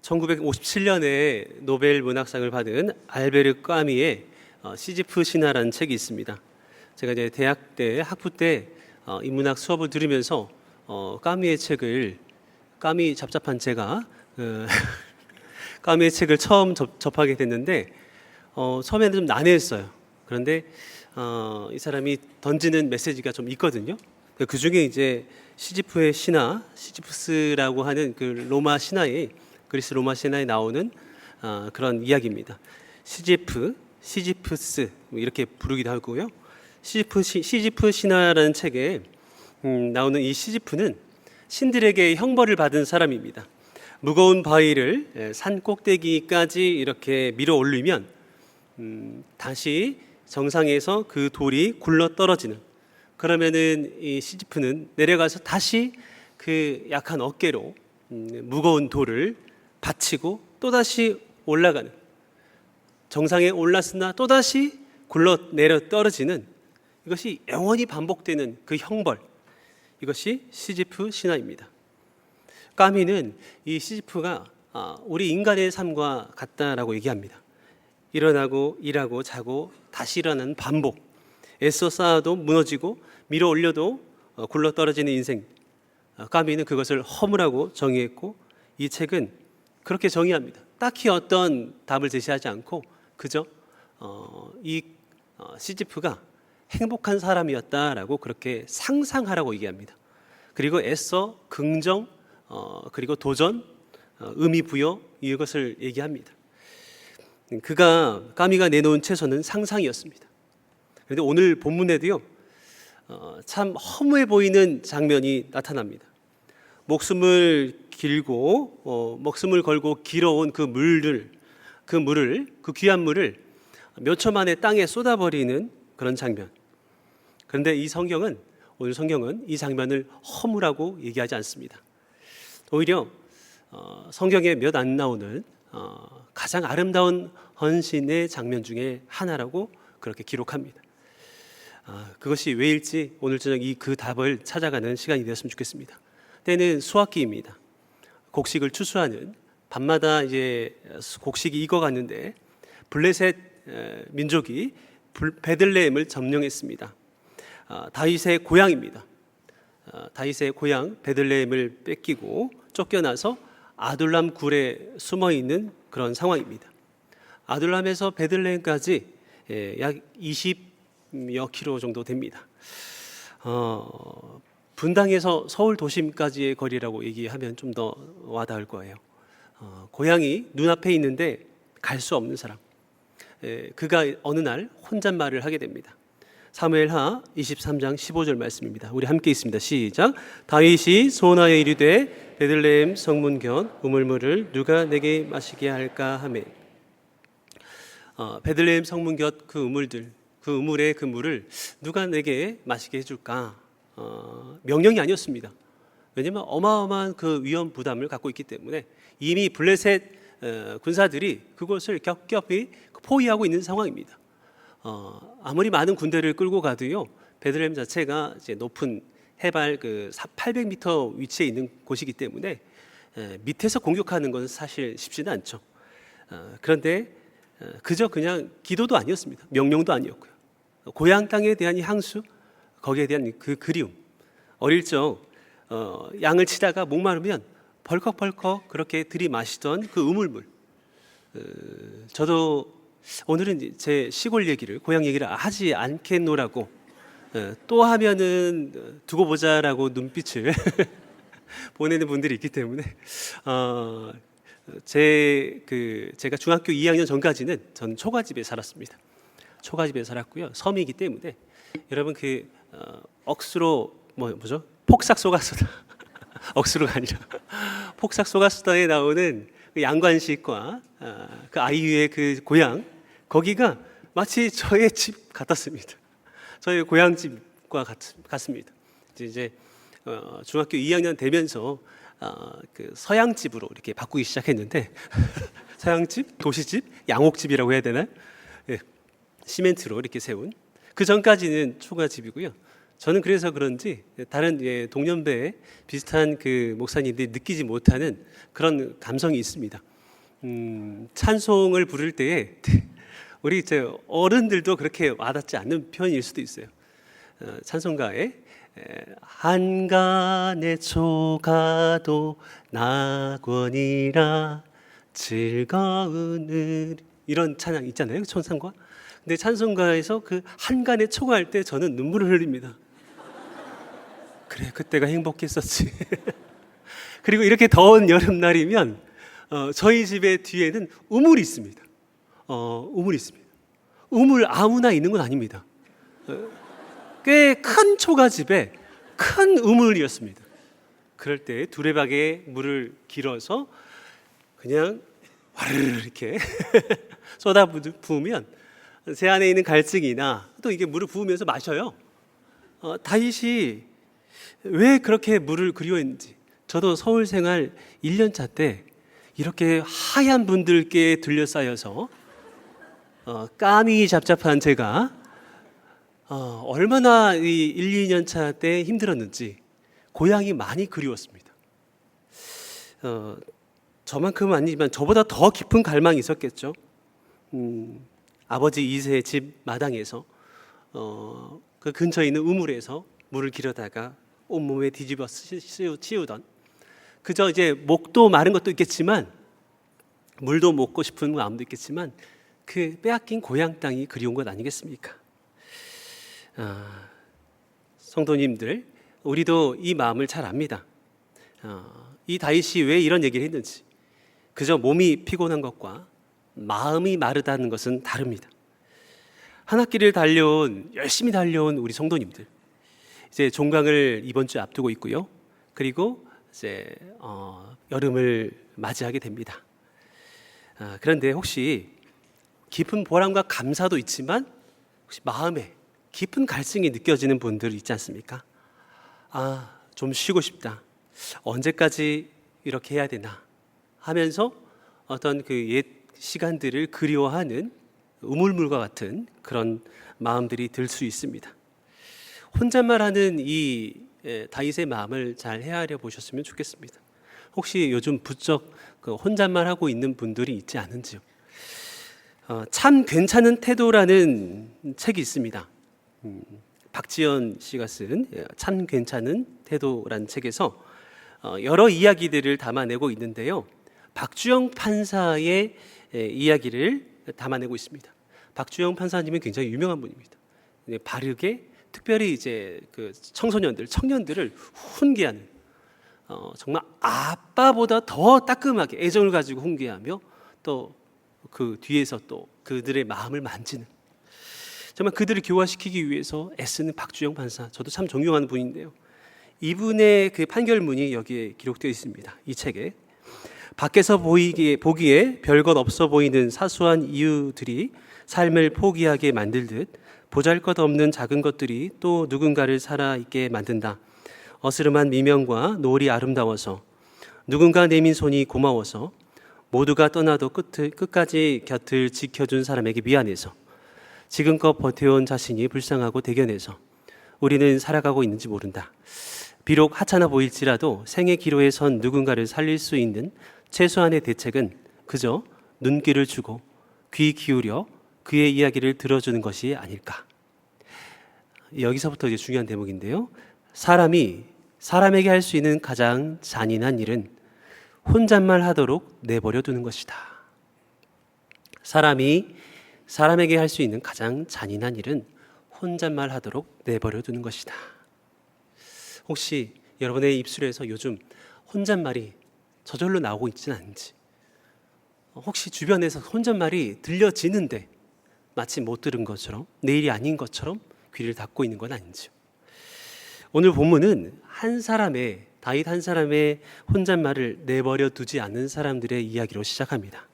1957년에 노벨 문학상을 받은 알베르 까미의 시지프 신화라는 책이 있습니다. 제가 이제 대학 때 학부 때 인문학 수업을 들으면서 까미의 책을 까미 잡잡한 제가 까미의 책을 처음 접하게 됐는데 처음에는 좀 난해했어요. 그런데 이 사람이 던지는 메시지가 좀 있거든요. 그 중에 이제 시지프의 신화, 시지프스라고 하는 그 로마 신화에 그리스 로마 신화에 나오는 그런 이야기입니다. 시지프, 시지프스 이렇게 부르기도 하고요. 시지프 신화라는 책에 나오는 이 시지프는 신들에게 형벌을 받은 사람입니다. 무거운 바위를 산 꼭대기까지 이렇게 밀어 올리면 다시 정상에서 그 돌이 굴러 떨어지는, 그러면은 이 시지프는 내려가서 다시 그 약한 어깨로 무거운 돌을 받치고 또다시 올라가는, 정상에 올랐으나 또다시 굴러 내려 떨어지는, 이것이 영원히 반복되는 그 형벌, 이것이 시지프 신화입니다. 까미는 이 시지프가 우리 인간의 삶과 같다라고 얘기합니다. 일어나고 일하고 자고 다시 일어나는 반복, 애써 쌓아도 무너지고 밀어 올려도 굴러 떨어지는 인생. 까미는 그것을 허무라고 정의했고, 이 책은 그렇게 정의합니다. 딱히 어떤 답을 제시하지 않고 그저 이 시지프가 행복한 사람이었다라고 그렇게 상상하라고 얘기합니다. 그리고 애써 긍정, 그리고 도전, 의미 부여, 이것을 얘기합니다. 까미가 내놓은 최선은 상상이었습니다. 그런데 오늘 본문에도요, 참 허무해 보이는 장면이 나타납니다. 목숨을 걸고 길어온 그 귀한 물을 몇 초 만에 땅에 쏟아버리는 그런 장면. 그런데 오늘 성경은 이 장면을 허무라고 얘기하지 않습니다. 오히려 성경에 몇 안 나오는 가장 아름다운 헌신의 장면 중에 하나라고 그렇게 기록합니다. 그것이 왜일지 오늘 저녁 그 답을 찾아가는 시간이 되었으면 좋겠습니다. 때는 수확기입니다. 곡식을 추수하는, 밤마다 이제 곡식이 익어갔는데 블레셋 민족이 베들레헴을 점령했습니다. 다윗의 고향입니다. 다윗의 고향 베들레헴을 뺏기고 쫓겨나서 아둘람 굴에 숨어 있는 그런 상황입니다. 아둘람에서 베들레헴까지 약 20여 킬로 정도 됩니다. 분당에서 서울 도심까지의 거리라고 얘기하면 좀 더 와닿을 거예요. 고향이 눈앞에 있는데 갈 수 없는 사람. 그가 어느 날 혼잣말을 하게 됩니다. 사무엘하 23장 15절 말씀입니다. 우리 함께 읽습니다. 시작. 다윗이 소원하여 이르되 베들레헴 성문 곁 우물물을 누가 내게 마시게 할까 하매. 베들레헴 성문 곁 그 우물의 그 물을 누가 내게 마시게 해줄까? 명령이 아니었습니다. 왜냐하면 어마어마한 그 위험 부담을 갖고 있기 때문에 이미 블레셋 군사들이 그것을 겹겹이 포위하고 있는 상황입니다. 아무리 많은 군대를 끌고 가도요, 베들레헴 자체가 이제 높은 해발 800m 위치에 있는 곳이기 때문에 밑에서 공격하는 것은 사실 쉽지는 않죠. 그런데 그저 그냥 기도도 아니었습니다. 명령도 아니었고요. 고향 땅에 대한 향수, 거기에 대한 그 그리움. 어릴 적 양을 치다가 목마르면 벌컥벌컥 그렇게 들이마시던 그 우물물. 저도 오늘은 제 시골 얘기를, 고향 얘기를 하지 않겠노라고, 또 하면은 두고 보자라고 눈빛을 보내는 분들이 있기 때문에 제가 중학교 2학년 전까지는 전 초가집에 살았습니다. 초가집에 살았고요. 섬이기 때문에 여러분 억수로 뭐죠? 폭삭 소가수다. 억수로가 아니라 폭삭 소가수다에 나오는 그 양관식과 그 아이유의 그 고향, 거기가 마치 저의 집 같았습니다. 저희 고향집과 같습니다. 이제 중학교 2학년 되면서 그 서양집으로 이렇게 바꾸기 시작했는데 서양집, 도시집, 양옥집이라고 해야 되나요? 예, 시멘트로 이렇게 세운. 그 전까지는 초가집이고요. 저는 그래서 그런지 다른 동년배 비슷한 그 목사님들이 느끼지 못하는 그런 감성이 있습니다. 찬송을 부를 때에 우리 이제 어른들도 그렇게 와닿지 않는 편일 수도 있어요. 찬송가에 한간의 초가도 낙원이라 즐거운 이런 찬양 있잖아요, 찬송가. 근데 찬송가에서 그 한간의 초가 할 때 저는 눈물을 흘립니다. 그래, 그때가 행복했었지. 그리고 이렇게 더운 여름날이면 저희 집의 뒤에는 우물이 있습니다. 우물이 있습니다. 우물 아무나 있는 건 아닙니다. 꽤 큰 초가집에 큰 우물이었습니다. 그럴 때 두레박에 물을 길어서 그냥 와르르 이렇게 쏟아 부으면 제 안에 있는 갈증이나 또 이게 물을 부으면서 마셔요. 다윗이 왜 그렇게 물을 그리워했는지, 저도 서울 생활 1년 차 때 이렇게 하얀 분들께 둘러싸여서 까미 잡잡한 제가 얼마나 이 1, 2년 차 때 힘들었는지 고향이 많이 그리웠습니다. 저만큼은 아니지만 저보다 더 깊은 갈망이 있었겠죠. 아버지 2세 집 마당에서 그 근처에 있는 우물에서 물을 길어다가 온몸에 뒤집어 치우던, 그저 이제 목도 마른 것도 있겠지만 물도 먹고 싶은 마음도 있겠지만 그 빼앗긴 고향 땅이 그리운 것 아니겠습니까? 성도님들, 우리도 이 마음을 잘 압니다. 이 다윗이 왜 이런 얘기를 했는지. 그저 몸이 피곤한 것과 마음이 마르다는 것은 다릅니다. 한 학기를 열심히 달려온 우리 성도님들, 이제 종강을 이번 주에 앞두고 있고요. 그리고 이제 여름을 맞이하게 됩니다. 그런데 혹시 깊은 보람과 감사도 있지만 혹시 마음에 깊은 갈증이 느껴지는 분들 있지 않습니까? 좀 쉬고 싶다. 언제까지 이렇게 해야 되나 하면서 어떤 그 옛 시간들을 그리워하는 우물물과 같은 그런 마음들이 들 수 있습니다. 혼잣말하는 이 다윗의 마음을 잘 헤아려 보셨으면 좋겠습니다. 혹시 요즘 부쩍 그 혼잣말하고 있는 분들이 있지 않은지요? 참 괜찮은 태도라는 책이 있습니다. 박지연 씨가 쓴 참 괜찮은 태도라는 책에서 여러 이야기들을 담아내고 있는데요. 박주영 판사의 이야기를 담아내고 있습니다. 박주영 판사님은 굉장히 유명한 분입니다. 바르게, 특별히 이제 그 청년들을 훈계하는, 정말 아빠보다 더 따끔하게 애정을 가지고 훈계하며 또 그 뒤에서 또 그들의 마음을 만지는, 정말 그들을 교화시키기 위해서 애쓰는 박주영 판사, 저도 참 존경하는 분인데요. 이분의 그 판결문이 여기에 기록되어 있습니다. 이 책에 밖에서 보기에 별것 없어 보이는 사소한 이유들이 삶을 포기하게 만들듯 보잘것없는 작은 것들이 또 누군가를 살아있게 만든다. 어스름한 미명과 노을이 아름다워서, 누군가 내민 손이 고마워서, 모두가 떠나도 끝까지 곁을 지켜준 사람에게 미안해서, 지금껏 버텨온 자신이 불쌍하고 대견해서 우리는 살아가고 있는지 모른다. 비록 하찮아 보일지라도 생의 기로에 선 누군가를 살릴 수 있는 최소한의 대책은 그저 눈길을 주고 귀 기울여 그의 이야기를 들어주는 것이 아닐까. 여기서부터 이제 중요한 대목인데요. 사람이 사람에게 할 수 있는 가장 잔인한 일은 혼잣말 하도록 내버려 두는 것이다. 사람이 사람에게 할 수 있는 가장 잔인한 일은 혼잣말 하도록 내버려 두는 것이다. 혹시 여러분의 입술에서 요즘 혼잣말이 저절로 나오고 있지는 않은지, 혹시 주변에서 혼잣말이 들려지는데 마치 못 들은 것처럼, 내 일이 아닌 것처럼 귀를 닫고 있는 건 아닌지요? 오늘 본문은 다윗 한 사람의 혼잣말을 내버려 두지 않는 사람들의 이야기로 시작합니다.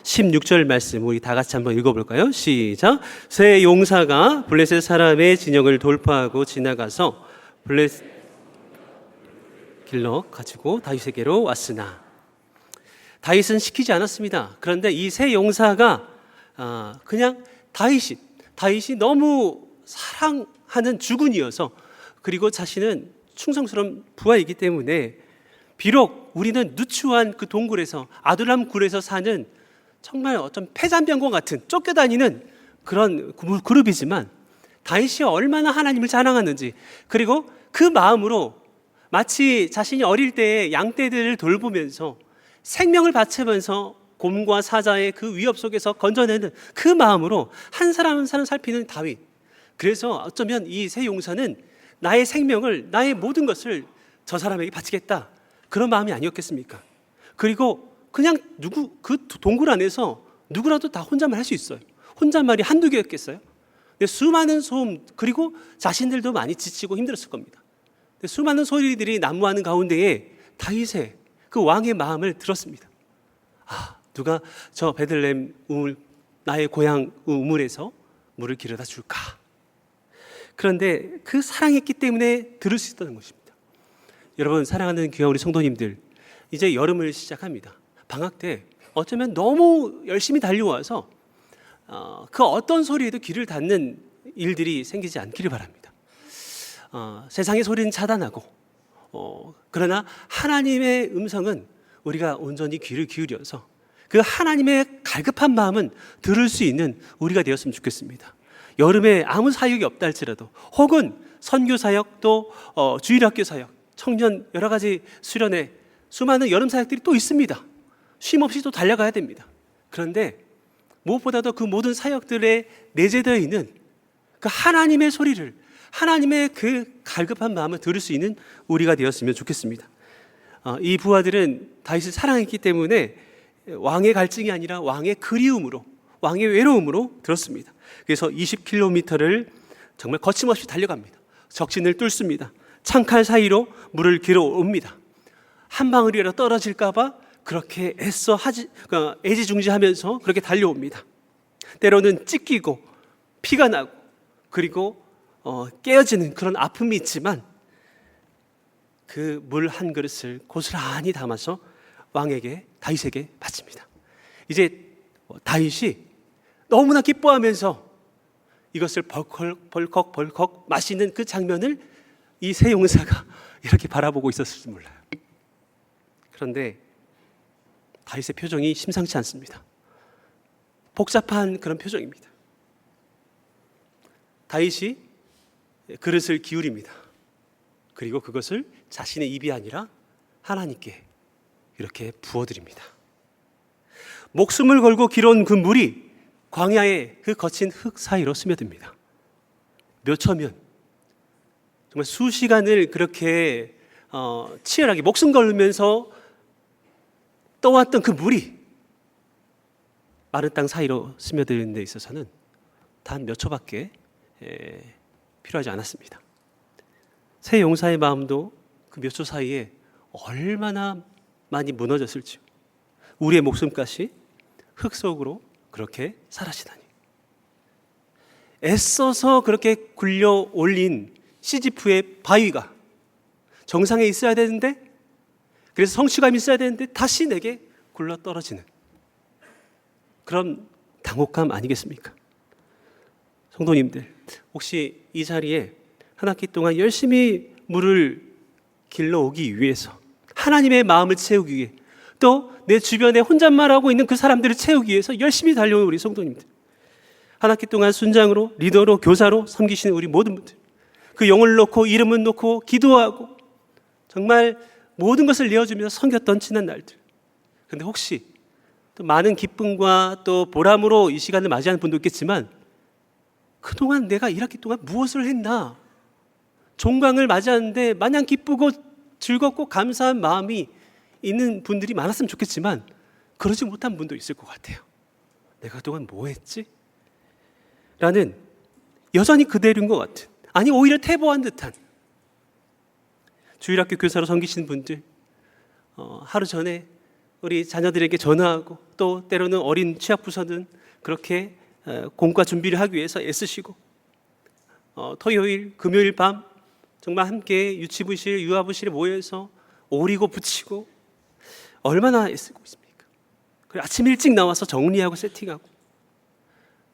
16절 말씀 우리 다 같이 한번 읽어볼까요? 시작. 새 용사가 블레셋 사람의 진영을 돌파하고 지나가서 블레셋 길러 가지고 다윗에게로 왔으나, 다윗은 시키지 않았습니다. 그런데 이 새 용사가 그냥 다윗이 너무 사랑하는 하는 주군이어서, 그리고 자신은 충성스러운 부하이기 때문에 비록 우리는 누추한 그 동굴에서, 아둘람 굴에서 사는 정말 어떤 폐잔병과 같은 쫓겨다니는 그런 그룹이지만 다윗이 얼마나 하나님을 자랑하는지, 그리고 그 마음으로 마치 자신이 어릴 때의 양떼들을 돌보면서 생명을 바치면서 곰과 사자의 그 위협 속에서 건져내는 그 마음으로 한 사람 한 사람 살피는 다윗. 그래서 어쩌면 이 새 용사는 나의 생명을, 나의 모든 것을 저 사람에게 바치겠다, 그런 마음이 아니었겠습니까? 그리고 그냥 그 동굴 안에서 누구라도 다 혼잣말 할 수 있어요. 혼잣말이 한두 개였겠어요? 근데 수많은 소음, 그리고 자신들도 많이 지치고 힘들었을 겁니다. 근데 수많은 소리들이 난무하는 가운데에 다윗의 그 왕의 마음을 들었습니다. 누가 저 베들레헴 우물, 나의 고향 우물에서 물을 길어다 줄까? 그런데 그 사랑했기 때문에 들을 수 있다는 것입니다. 여러분, 사랑하는 귀한 우리 성도님들, 이제 여름을 시작합니다. 방학 때 어쩌면 너무 열심히 달려와서 그 어떤 소리에도 귀를 닫는 일들이 생기지 않기를 바랍니다. 세상의 소리는 차단하고, 그러나 하나님의 음성은 우리가 온전히 귀를 기울여서 그 하나님의 갈급한 마음은 들을 수 있는 우리가 되었으면 좋겠습니다. 여름에 아무 사역이 없다 할지라도, 혹은 선교 사역, 또 주일학교 사역, 청년 여러 가지 수련회, 수많은 여름 사역들이 또 있습니다. 쉼 없이 또 달려가야 됩니다. 그런데 무엇보다도 그 모든 사역들에 내재되어 있는 그 하나님의 소리를, 하나님의 그 갈급한 마음을 들을 수 있는 우리가 되었으면 좋겠습니다. 이 부하들은 다윗을 사랑했기 때문에 왕의 갈증이 아니라 왕의 그리움으로, 왕의 외로움으로 들었습니다. 그래서 20km를 정말 거침없이 달려갑니다. 적신을 뚫습니다. 창칼 사이로 물을 길어옵니다. 한 방울이라도 떨어질까봐 그렇게 애지중지하면서 그렇게 달려옵니다. 때로는 찢기고 피가 나고, 그리고 깨어지는 그런 아픔이 있지만 그 물 한 그릇을 고스란히 담아서 왕에게, 다윗에게 바칩니다. 이제 다윗이 너무나 기뻐하면서 이것을 벌컥 마시는 그 장면을 이 새 용사가 이렇게 바라보고 있었을지 몰라요. 그런데 다윗의 표정이 심상치 않습니다. 복잡한 그런 표정입니다. 다윗이 그릇을 기울입니다. 그리고 그것을 자신의 입이 아니라 하나님께 이렇게 부어드립니다. 목숨을 걸고 길어온 그 물이 광야의 그 거친 흙 사이로 스며듭니다. 몇 초면, 정말 수시간을 그렇게 치열하게 목숨 걸면서 떠왔던 그 물이 마른 땅 사이로 스며드는 데 있어서는 단 몇 초밖에 필요하지 않았습니다. 새 용사의 마음도 그 몇 초 사이에 얼마나 많이 무너졌을지요. 우리의 목숨까지 흙 속으로 그렇게 사라지다니. 애써서 그렇게 굴려 올린 시지프의 바위가 정상에 있어야 되는데, 그래서 성취감이 있어야 되는데 다시 내게 굴러 떨어지는 그런 당혹감 아니겠습니까? 성도님들, 혹시 이 자리에 한 학기 동안 열심히 물을 길러오기 위해서, 하나님의 마음을 채우기 위해, 또 내 주변에 혼잣말하고 있는 그 사람들을 채우기 위해서 열심히 달려온 우리 성도님들, 한 학기 동안 순장으로, 리더로, 교사로 섬기시는 우리 모든 분들, 그 영혼을 놓고 이름을 놓고 기도하고 정말 모든 것을 내어주면서 섬겼던 지난 날들. 그런데 혹시 또 많은 기쁨과 또 보람으로 이 시간을 맞이하는 분도 있겠지만, 그동안 내가 1학기 동안 무엇을 했나? 종강을 맞이하는데 마냥 기쁘고 즐겁고 감사한 마음이 있는 분들이 많았으면 좋겠지만, 그러지 못한 분도 있을 것 같아요. 내가 그동안 뭐 했지? 라는, 여전히 그대로인 것 같은, 아니 오히려 퇴보한 듯한, 주일학교 교사로 섬기시는 분들, 하루 전에 우리 자녀들에게 전화하고, 또 때로는 어린 취학부서는 그렇게 공과 준비를 하기 위해서 애쓰시고, 토요일, 금요일 밤 정말 함께 유치부실, 유아부실에 모여서 오리고 붙이고 얼마나 애쓰고 있습니까? 그리고 아침 일찍 나와서 정리하고 세팅하고.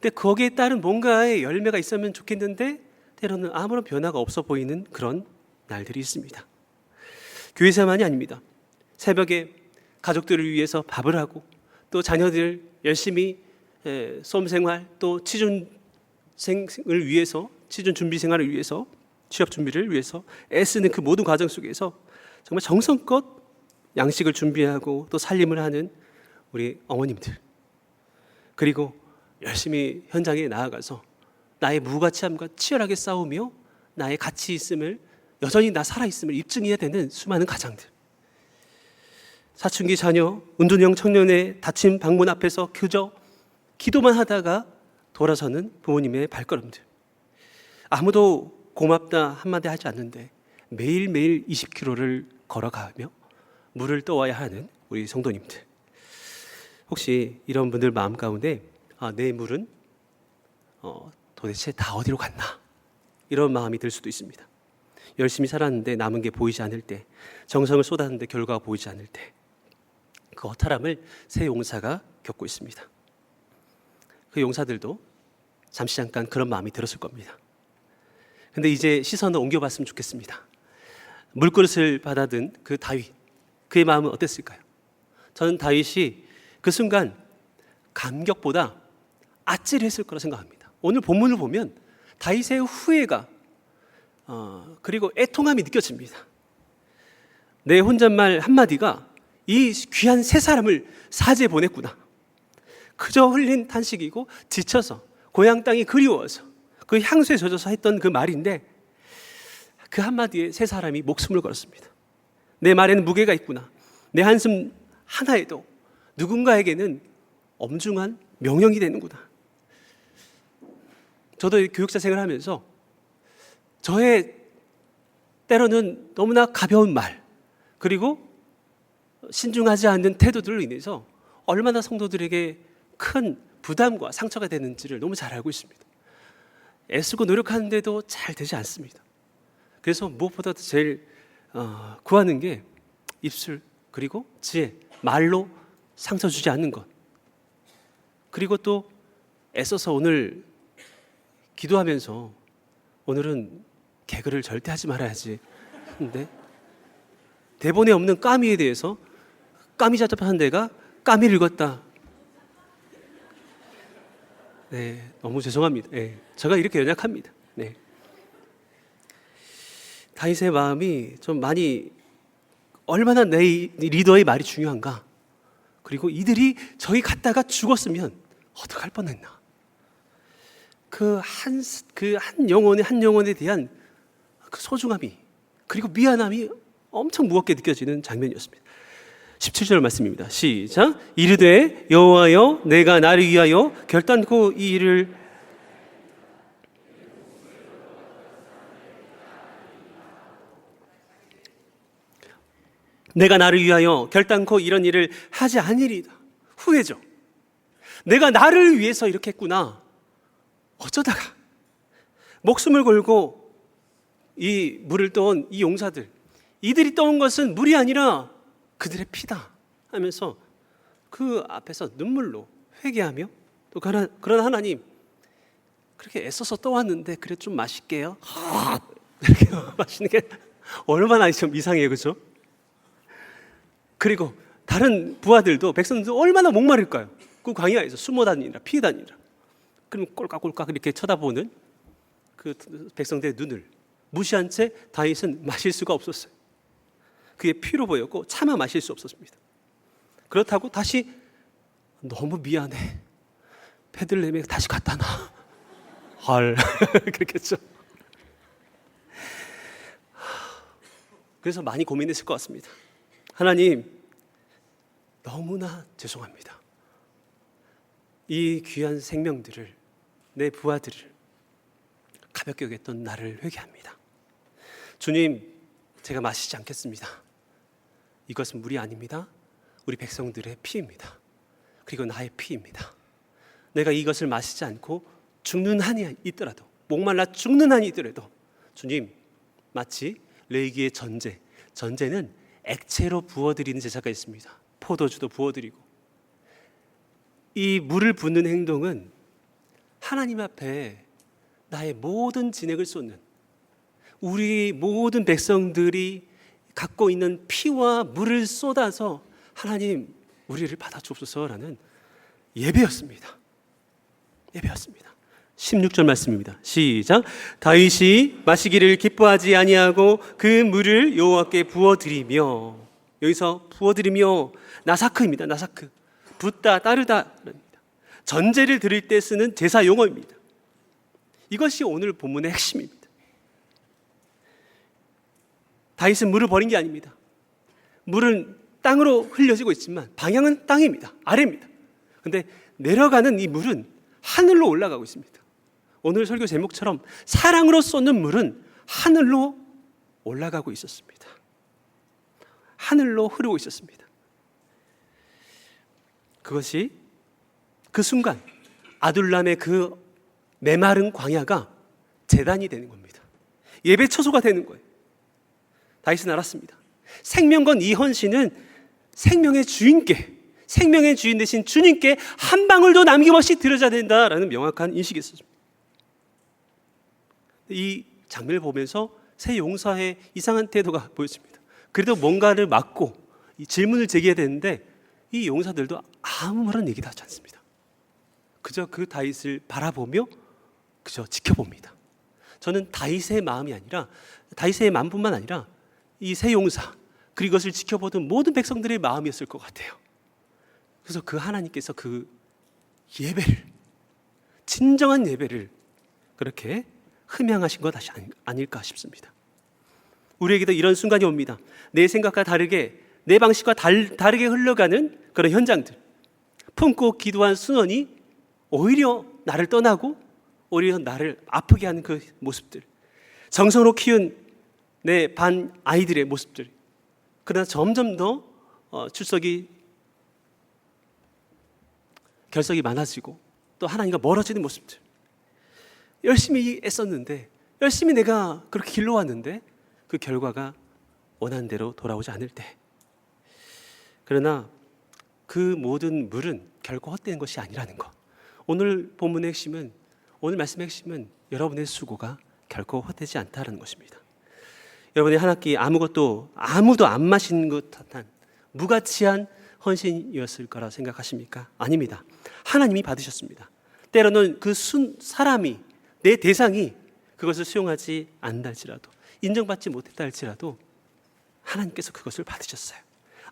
근데 거기에 따른 뭔가의 열매가 있으면 좋겠는데 때로는 아무런 변화가 없어 보이는 그런 날들이 있습니다. 교회에서만이 아닙니다. 새벽에 가족들을 위해서 밥을 하고 또 자녀들 열심히 수험생활 또 취준을 위해서 취준 준비 생활을 위해서 취업 준비를 위해서 애쓰는 그 모든 과정 속에서 정말 정성껏 양식을 준비하고 또 살림을 하는 우리 어머님들, 그리고 열심히 현장에 나아가서 나의 무가치함과 치열하게 싸우며 나의 가치 있음을, 여전히 나 살아있음을 입증해야 되는 수많은 가장들, 사춘기 자녀, 은둔형 청년의 닫힌 방문 앞에서 그저 기도만 하다가 돌아서는 부모님의 발걸음들, 아무도 고맙다 한마디 하지 않는데 매일매일 20km를 걸어가며 물을 떠와야 하는 우리 성도님들, 혹시 이런 분들 마음 가운데 내 물은 도대체 다 어디로 갔나, 이런 마음이 들 수도 있습니다. 열심히 살았는데 남은 게 보이지 않을 때, 정성을 쏟았는데 결과가 보이지 않을 때, 그 허탈함을 새 용사가 겪고 있습니다. 그 용사들도 잠시 잠깐 그런 마음이 들었을 겁니다. 근데 이제 시선을 옮겨봤으면 좋겠습니다. 물그릇을 받아든 그 다윗, 그의 마음은 어땠을까요? 저는 다윗이 그 순간 감격보다 아찔했을 거라 생각합니다. 오늘 본문을 보면 다윗의 후회가 그리고 애통함이 느껴집니다. 내 혼잣말 한마디가 이 귀한 세 사람을 사지에 보냈구나. 그저 흘린 탄식이고 지쳐서 고향 땅이 그리워서 그 향수에 젖어서 했던 그 말인데, 그 한마디에 세 사람이 목숨을 걸었습니다. 내 말에는 무게가 있구나. 내 한숨 하나에도 누군가에게는 엄중한 명령이 되는구나. 저도 교육자 생활을 하면서 저의 때로는 너무나 가벼운 말, 그리고 신중하지 않는 태도들로 인해서 얼마나 성도들에게 큰 부담과 상처가 되는지를 너무 잘 알고 있습니다. 애쓰고 노력하는데도 잘 되지 않습니다. 그래서 무엇보다도 제일 구하는 게 입술, 그리고 지혜, 말로 상처 주지 않는 것, 그리고 또 애써서 오늘 기도하면서 오늘은 개그를 절대 하지 말아야지, 근데 대본에 없는 까미에 대해서 까미 잡잡한 데가 까미를 읽었다. 네, 너무 죄송합니다. 네, 제가 이렇게 연약합니다. 네. 다윗의 마음이 좀 많이, 얼마나 내 리더의 말이 중요한가, 그리고 이들이 저기 갔다가 죽었으면 어떡할 뻔했나, 그 한 영혼에 대한 그 소중함이, 그리고 미안함이 엄청 무겁게 느껴지는 장면이었습니다. 17절 말씀입니다. 시작. 이르되 여호와여, 내가 나를 위하여 결단코 이 일을 내가 나를 위하여 결단코 이런 일을 하지 아니리이다. 후회죠. 내가 나를 위해서 이렇게 했구나. 어쩌다가 목숨을 걸고 이 물을 떠온 이 용사들, 이들이 떠온 것은 물이 아니라 그들의 피다 하면서 그 앞에서 눈물로 회개하며, 또 그런 하나님, 그렇게 애써서 떠왔는데 그래 좀 마실게요. 이렇게 마시는 게 얼마나 좀 이상해요, 그렇죠? 그리고 다른 부하들도, 백성들도 얼마나 목마를까요? 그 광야에서 숨어 다니느라, 피해 다니느라. 그럼 꼴깍꼴깍 이렇게 쳐다보는 그 백성들의 눈을 무시한 채 다윗은 마실 수가 없었어요. 그게 피로 보였고 차마 마실 수 없었습니다. 그렇다고 다시 너무 미안해, 베들레헴에 다시 갖다 놔, 헐 그렇겠죠. 그래서 많이 고민했을 것 같습니다. 하나님, 너무나 죄송합니다. 이 귀한 생명들을, 내 부하들을 가볍게 여겼던 나를 회개합니다. 주님, 제가 마시지 않겠습니다. 이것은 물이 아닙니다. 우리 백성들의 피입니다. 그리고 나의 피입니다. 내가 이것을 마시지 않고 죽는 한이 있더라도, 목말라 죽는 한이 있더라도, 주님, 마치 레위기의 전제는 액체로 부어드리는 제사가 있습니다. 포도주도 부어드리고, 이 물을 붓는 행동은 하나님 앞에 나의 모든 진액을 쏟는, 우리 모든 백성들이 갖고 있는 피와 물을 쏟아서 하나님 우리를 받아주옵소서라는 예배였습니다. 예배였습니다. 16절 말씀입니다. 시작. 다윗이 마시기를 기뻐하지 아니하고 그 물을 여호와께 부어드리며, 여기서 부어드리며 나사크입니다. 나사크, 붓다 따르다, 전제를 드릴 때 쓰는 제사 용어입니다. 이것이 오늘 본문의 핵심입니다. 다윗은 물을 버린 게 아닙니다. 물은 땅으로 흘려지고 있지만 방향은 땅입니다. 아래입니다. 그런데 내려가는 이 물은 하늘로 올라가고 있습니다. 오늘 설교 제목처럼 사랑으로 쏟는 물은 하늘로 올라가고 있었습니다. 하늘로 흐르고 있었습니다. 그것이 그 순간 아둘람의 그 메마른 광야가 제단이 되는 겁니다. 예배 처소가 되는 거예요. 다윗은 알았습니다. 생명건 이 헌신은 생명의 주인께, 생명의 주인 되신 주님께 한 방울도 남김없이 드려져야 된다라는 명확한 인식이 있었습니다. 이 장면을 보면서 새 용사의 이상한 태도가 보였습니다. 그래도 뭔가를 막고 이 질문을 제기해야 되는데 이 용사들도 아무런 얘기도 하지 않습니다. 그저 그 다윗을 바라보며 그저 지켜봅니다. 저는 다윗의 마음이 아니라, 다윗의 마음뿐만 아니라 이 새 용사 그리고 이것을 지켜보던 모든 백성들의 마음이었을 것 같아요. 그래서 그 하나님께서 그 예배를, 진정한 예배를 그렇게 흠양하신 것 아닐까 싶습니다. 우리에게도 이런 순간이 옵니다. 내 생각과 다르게, 내 방식과 다르게 흘러가는 그런 현장들, 품고 기도한 순원이 오히려 나를 떠나고 오히려 나를 아프게 하는 그 모습들, 정성으로 키운 내 반 아이들의 모습들, 그러나 점점 더 결석이 많아지고 또 하나님과 멀어지는 모습들, 열심히 애썼는데, 열심히 내가 그렇게 길러왔는데 그 결과가 원하는 대로 돌아오지 않을 때, 그러나 그 모든 물은 결코 헛되는 것이 아니라는 것. 오늘 본문의 핵심은, 오늘 말씀의 핵심은 여러분의 수고가 결코 헛되지 않다는 것입니다. 여러분의 한 학기 아무도 안 마신 것 같은 무가치한 헌신이었을 거라 생각하십니까? 아닙니다. 하나님이 받으셨습니다. 때로는 그 사람이, 내 대상이 그것을 수용하지 않는다 할지라도, 인정받지 못했다 할지라도 하나님께서 그것을 받으셨어요.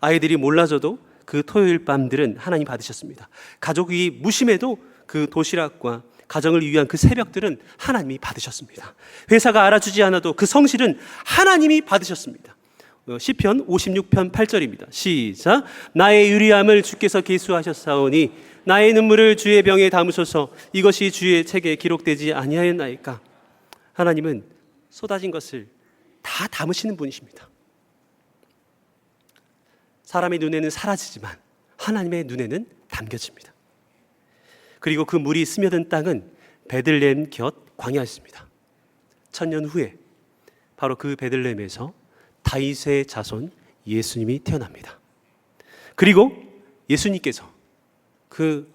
아이들이 몰라줘도 그 토요일 밤들은 하나님 받으셨습니다. 가족이 무심해도 그 도시락과 가정을 위한 그 새벽들은 하나님이 받으셨습니다. 회사가 알아주지 않아도 그 성실은 하나님이 받으셨습니다. 시편 56편 8절입니다. 시작. 나의 유리함을 주께서 계수하셨사오니 나의 눈물을 주의 병에 담으소서. 이것이 주의 책에 기록되지 아니하였나이까. 하나님은 쏟아진 것을 다 담으시는 분이십니다. 사람의 눈에는 사라지지만 하나님의 눈에는 담겨집니다. 그리고 그 물이 스며든 땅은 베들레헴 곁 광야였습니다. 1000년 후에 바로 그 베들레헴에서 다윗의 자손 예수님이 태어납니다. 그리고 예수님께서 그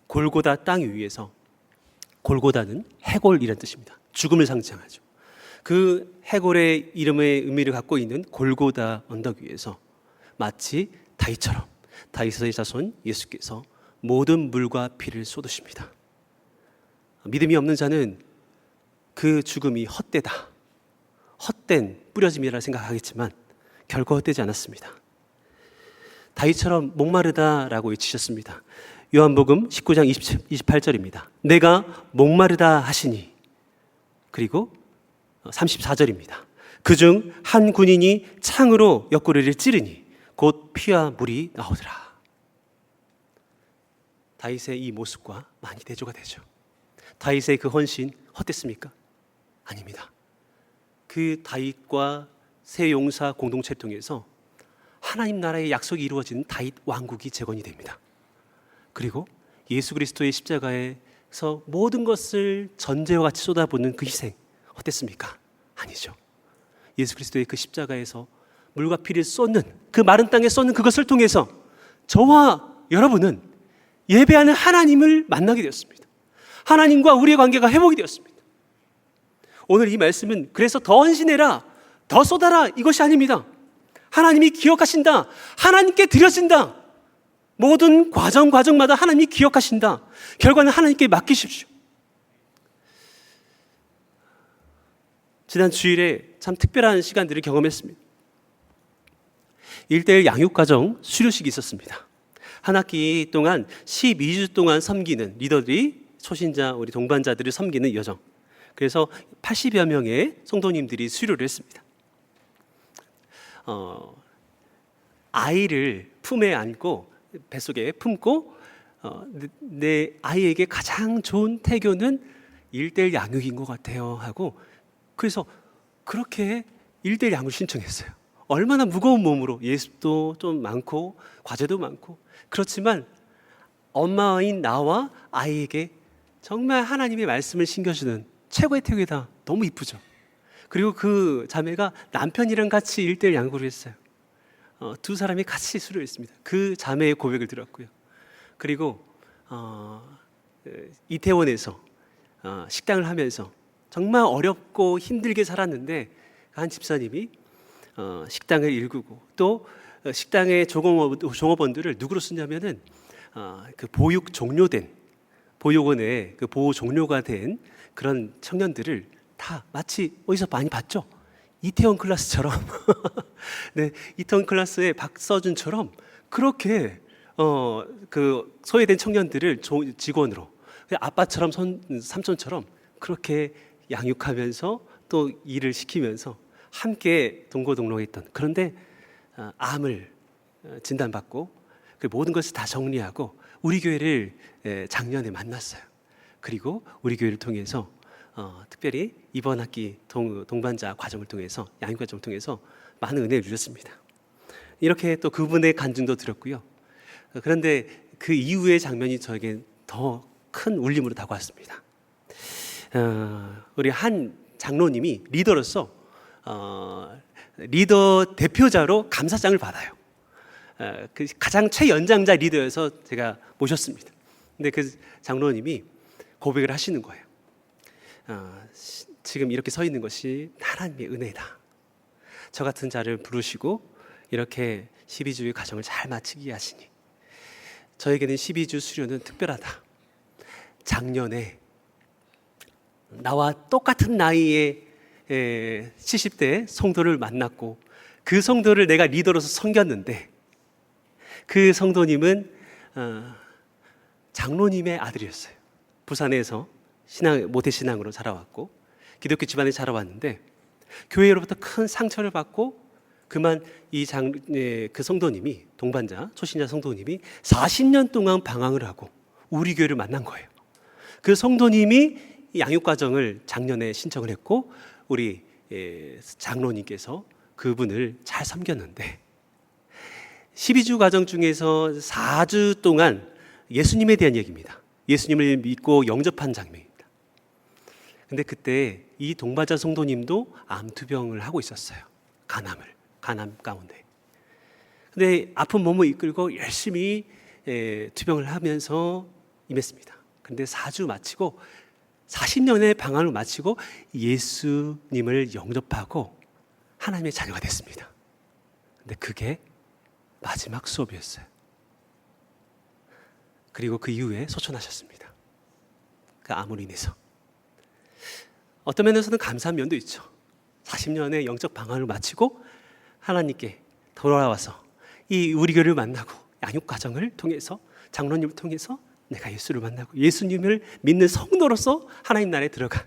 골고다 땅 위에서, 골고다는 해골이라는 뜻입니다. 죽음을 상징하죠. 그 해골의 이름의 의미를 갖고 있는 골고다 언덕 위에서 마치 다윗처럼 다윗의 자손 예수께서 모든 물과 피를 쏟으십니다. 믿음이 없는 자는 그 죽음이 헛되다, 헛된 뿌려짐이라 생각하겠지만 결코 헛되지 않았습니다. 다윗처럼 목마르다라고 외치셨습니다. 요한복음 19장 28절입니다. 내가 목마르다 하시니, 그리고 34절입니다. 그중 한 군인이 창으로 옆구리를 찌르니 곧 피와 물이 나오더라. 다윗의 이 모습과 많이 대조가 되죠. 다윗의 그 헌신 헛됐습니까? 아닙니다. 그 다윗과 새 용사 공동체를 통해서 하나님 나라의 약속이 이루어지는 다윗 왕국이 재건이 됩니다. 그리고 예수 그리스도의 십자가에서 모든 것을 전제와 같이 쏟아붓는 그 희생 헛됐습니까? 아니죠. 예수 그리스도의 그 십자가에서 물과 피를 쏟는, 그 마른 땅에 쏟는 그것을 통해서 저와 여러분은 예배하는 하나님을 만나게 되었습니다. 하나님과 우리의 관계가 회복이 되었습니다. 오늘 이 말씀은 그래서 더 헌신해라, 더 쏟아라, 이것이 아닙니다. 하나님이 기억하신다. 하나님께 드려진다. 모든 과정마다 하나님이 기억하신다. 결과는 하나님께 맡기십시오. 지난 주일에 참 특별한 시간들을 경험했습니다. 1:1 양육가정 수료식이 있었습니다. 한 학기 동안 12주 동안 섬기는 리더들이 초신자 우리 동반자들을 섬기는 여정. 그래서 80여 명의 성도님들이 수료를 했습니다. 아이를 품에 안고 뱃속에 품고 내 아이에게 가장 좋은 태교는 1:1 양육인 것 같아요 하고, 그래서 그렇게 1:1 양육을 신청했어요. 얼마나 무거운 몸으로, 예습도 좀 많고 과제도 많고, 그렇지만 엄마인 나와 아이에게 정말 하나님의 말씀을 신겨주는 최고의 태교다. 너무 이쁘죠. 그리고 그 자매가 남편이랑 같이 1:1 양육을 했어요. 두 사람이 같이 수료했습니다. 그 자매의 고백을 들었고요. 그리고 이태원에서 식당을 하면서 정말 어렵고 힘들게 살았는데 한 집사님이 식당을 일구고 또 식당의 종업원들을 누구로 쓰냐면은 그 보육 종료된 보육원에 그 보호 종료가 된 그런 청년들을 다 마치 어디서 많이 봤죠? 이태원 클래스처럼 네, 이태원 클래스의 박서준처럼 그렇게 그 소외된 청년들을 직원으로 아빠처럼 삼촌처럼 그렇게 양육하면서 또 일을 시키면서 함께 동고동락했던, 그런데 암을 진단받고 그 모든 것을 다 정리하고 우리 교회를 작년에 만났어요. 그리고 우리 교회를 통해서 특별히 이번 학기 동반자 과정을 통해서 양육 과정을 통해서 많은 은혜를 누렸습니다. 이렇게 또 그분의 간증도 들었고요. 그런데 그 이후의 장면이 저에게 더 큰 울림으로 다가왔습니다. 우리 한 장로님이 리더로서 리더 대표자로 감사장을 받아요. 그 가장 최연장자 리더여서 제가 모셨습니다. 근데 그 장로님이 고백을 하시는 거예요. 지금 이렇게 서 있는 것이 하나님의 은혜다. 저 같은 자를 부르시고 이렇게 12주의 과정을 잘 마치게 하시니 저에게는 12주 수료는 특별하다. 작년에 나와 똑같은 나이의 70대 성도를 만났고 그 성도를 내가 리더로서 섬겼는데 그 성도님은 장로님의 아들이었어요. 부산에서 모태신앙으로 자라왔고 기독교 집안에 자라왔는데 교회로부터 큰 상처를 받고 그만 그 성도님이 동반자 초신자 성도님이 40년 동안 방황을 하고 우리 교회를 만난 거예요. 그 성도님이 양육과정을 작년에 신청을 했고 우리 장로님께서 그분을 잘 섬겼는데 12주 과정 중에서 4주 동안 예수님에 대한 얘기입니다. 예수님을 믿고 영접한 장면입니다. 근데 그때 이 동반자 성도님도 암투병을 하고 있었어요. 간암 가운데. 근데 아픈 몸을 이끌고 열심히 투병을 하면서 임했습니다. 근데 4주 마치고 40년의 방황을 마치고 예수님을 영접하고 하나님의 자녀가 됐습니다. 근데 그게 마지막 수업이었어요. 그리고 그 이후에 소천하셨습니다. 그 암으로 인해서. 어떤 면에서는 감사한 면도 있죠. 40년의 영적 방황을 마치고 하나님께 돌아와서 이 우리 교회를 만나고 양육 과정을 통해서 장로님을 통해서 내가 예수를 만나고 예수님을 믿는 성도로서 하나님 나라에 들어가.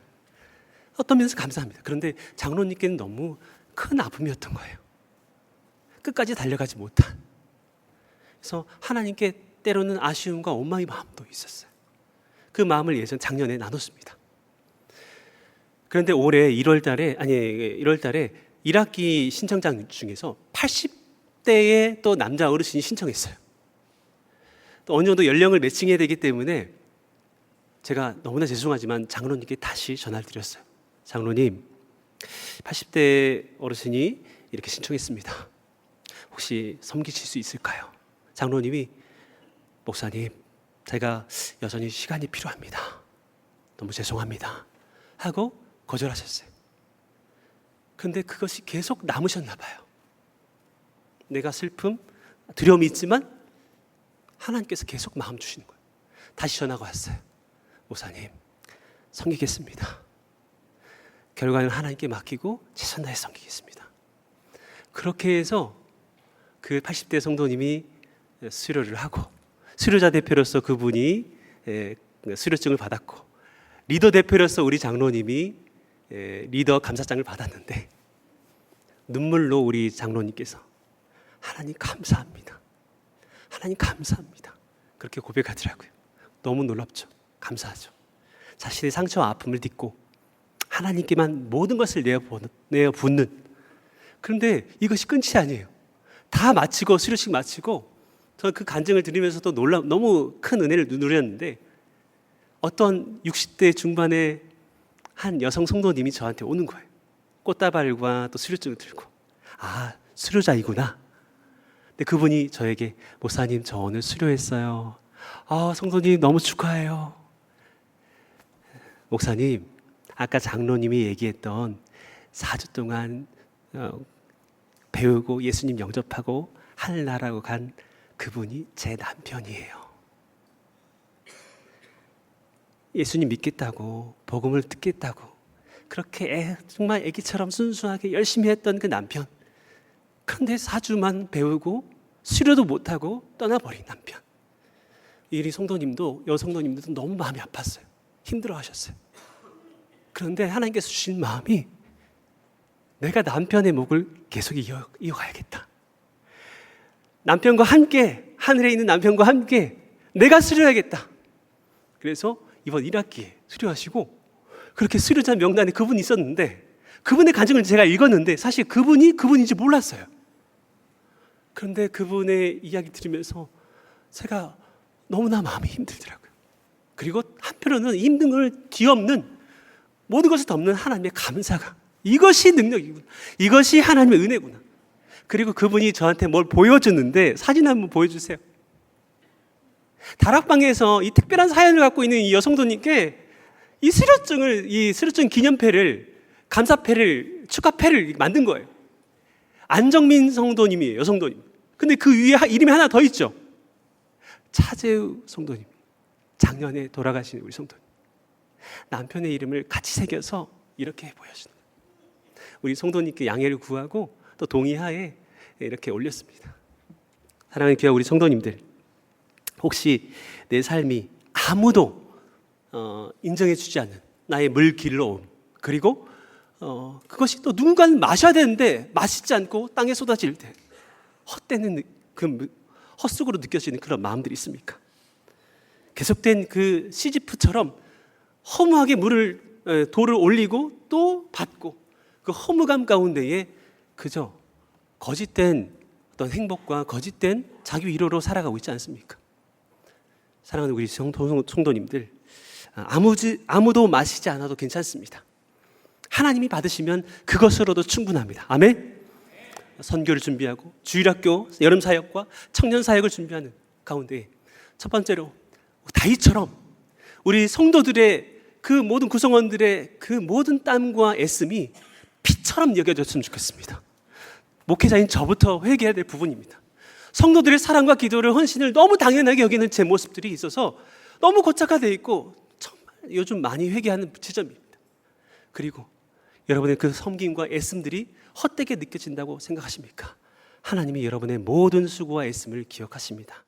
어떤 면에서 감사합니다. 그런데 장로님께는 너무 큰 아픔이었던 거예요. 끝까지 달려가지 못한. 그래서 하나님께 때로는 아쉬움과 원망의 마음도 있었어요. 그 마음을 작년에 나눴습니다. 그런데 올해 1월 달에 1학기 신청자 중에서 80대의 또 남자 어르신이 신청했어요. 또 어느 정도 연령을 매칭해야 되기 때문에 제가 너무나 죄송하지만 장로님께 다시 전화를 드렸어요. 장로님, 80대 어르신이 이렇게 신청했습니다. 혹시 섬기실 수 있을까요? 장로님이 목사님, 제가 여전히 시간이 필요합니다. 너무 죄송합니다 하고 거절하셨어요. 근데 그것이 계속 남으셨나 봐요. 내가 슬픔, 두려움이 있지만 하나님께서 계속 마음 주시는 거예요. 다시 전화가 왔어요. 목사님, 섬기겠습니다. 결과는 하나님께 맡기고 최선 다해 섬기겠습니다. 그렇게 해서 그 80대 성도님이 수료를 하고, 수료자 대표로서 그분이 수료증을 받았고, 리더 대표로서 우리 장로님이 리더 감사장을 받았는데, 눈물로 우리 장로님께서 하나님 감사합니다, 하나님 감사합니다, 그렇게 고백하더라고요. 너무 놀랍죠. 감사하죠. 자신의 상처와 아픔을 딛고 하나님께만 모든 것을 내어붓는. 그런데 이것이 끝이 아니에요. 다 마치고, 수료식 마치고, 저는 그 간증을 들으면서도 너무 큰 은혜를 누렸는데, 어떤 60대 중반의 한 여성 성도님이 저한테 오는 거예요. 꽃다발과 또 수료증을 들고. 아, 수료자이구나. 근데 그분이 저에게, 목사님, 저 오늘 수료했어요. 아, 성도님 너무 축하해요. 목사님, 아까 장로님이 얘기했던 4주 동안 배우고 예수님 영접하고 하늘나라로 간 그분이 제 남편이에요. 예수님 믿겠다고, 복음을 듣겠다고 그렇게 정말 애기처럼 순수하게 열심히 했던 그 남편. 그런데 4주만 배우고 수료도 못하고 떠나버린 남편. 이 성도님도, 여성도님들도 너무 마음이 아팠어요. 힘들어하셨어요. 그런데 하나님께서 주신 마음이, 내가 남편의 목을 계속 이어가야겠다. 남편과 함께, 하늘에 있는 남편과 함께 내가 수료해야겠다. 그래서 이번 1학기에 수료하시고, 그렇게 수료자 명단에 그분이 있었는데, 그분의 간증을 제가 읽었는데 사실 그분이 그분인지 몰랐어요. 그런데 그분의 이야기 들으면서 제가 너무나 마음이 힘들더라고요. 그리고 한편으로는 힘든 걸 뒤엎는, 모든 것을 덮는 하나님의 감사가, 이것이 능력이구나, 이것이 하나님의 은혜구나. 그리고 그분이 저한테 뭘 보여줬는데, 사진 한번 보여주세요. 다락방에서 이 특별한 사연을 갖고 있는 이 여성도님께 이 수료증 기념패를, 감사패를, 축하패를 만든 거예요. 안정민 성도님이에요, 여성도님. 근데 그 위에 이름이 하나 더 있죠. 차재우 성도님, 작년에 돌아가신 우리 성도님. 남편의 이름을 같이 새겨서 이렇게 보여주는 거예요. 우리 성도님께 양해를 구하고 또 동의하에 이렇게 올렸습니다. 사랑하는 귀한 우리 성도님들, 혹시 내 삶이 아무도 인정해 주지 않는 나의 물길로움, 그리고 그것이 또 누군가는 마셔야 되는데 마시지 않고 땅에 쏟아질 때 헛되는 헛수고로 느껴지는 그런 마음들이 있습니까? 계속된 그 시지프처럼 허무하게 돌을 올리고 또 받고, 그 허무감 가운데에 그저 거짓된 어떤 행복과 거짓된 자기 위로로 살아가고 있지 않습니까? 사랑하는 우리 성도님들, 아무도 마시지 않아도 괜찮습니다. 하나님이 받으시면 그것으로도 충분합니다. 아멘. 선교를 준비하고 주일학교, 여름사역과 청년사역을 준비하는 가운데, 첫 번째로 다윗처럼 우리 성도들의 그 모든 구성원들의 그 모든 땀과 애씀이 피처럼 여겨졌으면 좋겠습니다. 목회자인 저부터 회개해야 될 부분입니다. 성도들의 사랑과 기도를, 헌신을 너무 당연하게 여기는 제 모습들이 있어서 너무 고착화되어 있고 정말 요즘 많이 회개하는 지점입니다. 그리고 여러분의 그 섬김과 애씀들이 헛되게 느껴진다고 생각하십니까? 하나님이 여러분의 모든 수고와 애씀을 기억하십니다.